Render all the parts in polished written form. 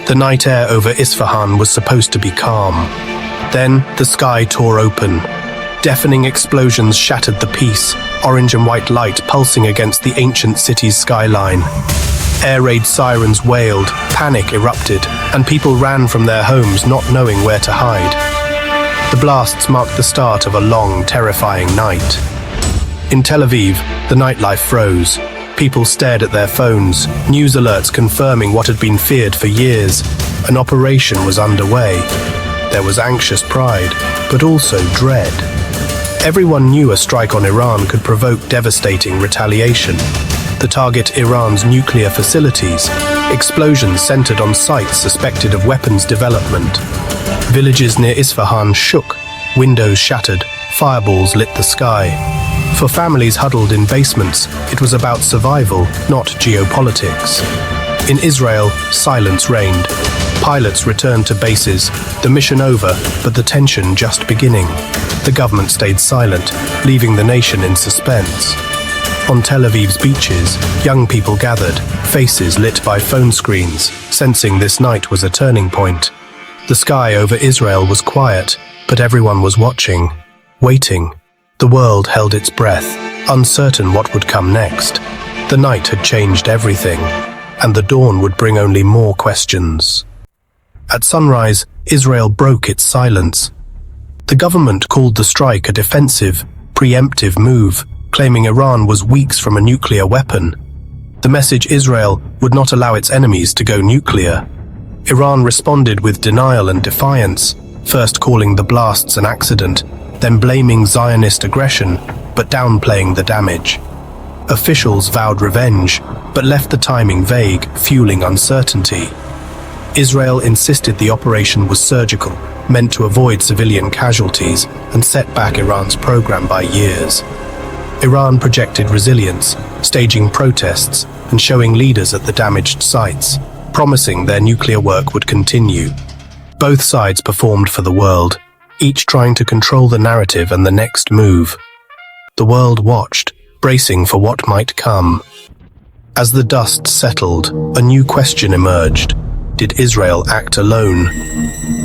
The night air over Isfahan was supposed to be calm. Then, the sky tore open. Deafening explosions shattered the peace, orange and white light pulsing against the ancient city's skyline. Air raid sirens wailed, panic erupted, and people ran from their homes not knowing where to hide. The blasts marked the start of a long, terrifying night. In Tel Aviv, the nightlife froze. People stared at their phones, news alerts confirming what had been feared for years. An operation was underway. There was anxious pride, but also dread. Everyone knew a strike on Iran could provoke devastating retaliation. The target Iran's nuclear facilities, explosions centered on sites suspected of weapons development. Villages near Isfahan shook, windows shattered, fireballs lit the sky. For families huddled in basements, it was about survival, not geopolitics. In Israel, silence reigned. Pilots returned to bases, the mission over, but the tension just beginning. The government stayed silent, leaving the nation in suspense. On Tel Aviv's beaches, young people gathered, faces lit by phone screens, sensing this night was a turning point. The sky over Israel was quiet, but everyone was watching, waiting. The world held its breath, uncertain what would come next. The night had changed everything, and the dawn would bring only more questions. At sunrise, Israel broke its silence. The government called the strike a defensive, preemptive move, claiming Iran was weeks from a nuclear weapon. The message Israel would not allow its enemies to go nuclear. Iran responded with denial and defiance, first calling the blasts an accident, then blaming Zionist aggression, but downplaying the damage. Officials vowed revenge, but left the timing vague, fueling uncertainty. Israel insisted the operation was surgical, meant to avoid civilian casualties, and set back Iran's program by years. Iran projected resilience, staging protests and showing leaders at the damaged sites, promising their nuclear work would continue. Both sides performed for the world, each trying to control the narrative and the next move. The world watched, bracing for what might come. As the dust settled, a new question emerged. Did Israel act alone?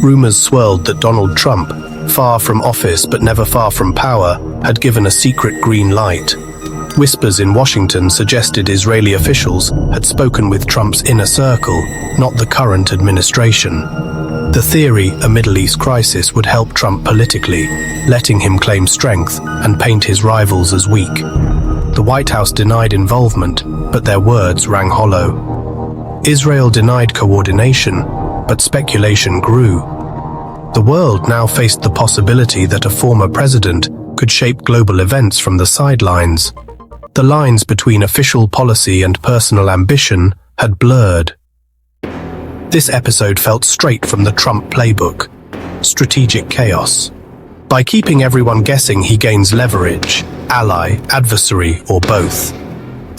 Rumors swirled that Donald Trump, far from office but never far from power, had given a secret green light. Whispers in Washington suggested Israeli officials had spoken with Trump's inner circle, not the current administration. The theory a Middle East crisis would help Trump politically, letting him claim strength and paint his rivals as weak. The White House denied involvement, but their words rang hollow. Israel denied coordination, but speculation grew. The world now faced the possibility that a former president could shape global events from the sidelines. The lines between official policy and personal ambition had blurred. This episode felt straight from the Trump playbook: strategic chaos. By keeping everyone guessing, he gains leverage, ally, adversary, or both.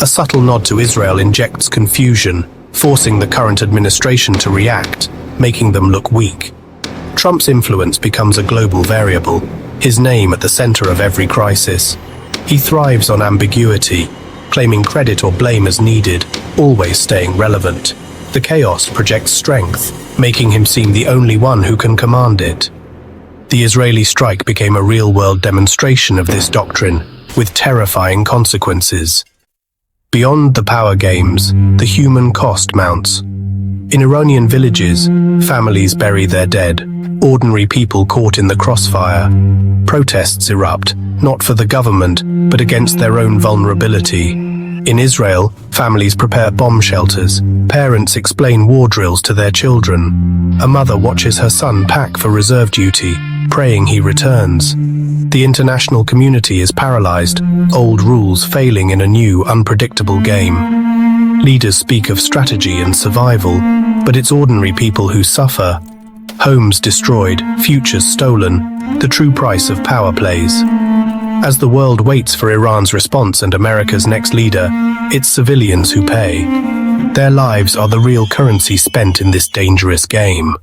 A subtle nod to Israel injects confusion, forcing the current administration to react, making them look weak. Trump's influence becomes a global variable, his name at the center of every crisis. He thrives on ambiguity, claiming credit or blame as needed, always staying relevant. The chaos projects strength, making him seem the only one who can command it. The Israeli strike became a real-world demonstration of this doctrine, with terrifying consequences. Beyond the power games, the human cost mounts. In Iranian villages, families bury their dead, ordinary people caught in the crossfire. Protests erupt, not for the government, but against their own vulnerability. In Israel, families prepare bomb shelters. Parents explain war drills to their children. A mother watches her son pack for reserve duty, praying he returns. The international community is paralyzed, old rules failing in a new, unpredictable game. Leaders speak of strategy and survival, but it's ordinary people who suffer. Homes destroyed, futures stolen, the true price of power plays. As the world waits for Iran's response and America's next leader, it's civilians who pay. Their lives are the real currency spent in this dangerous game.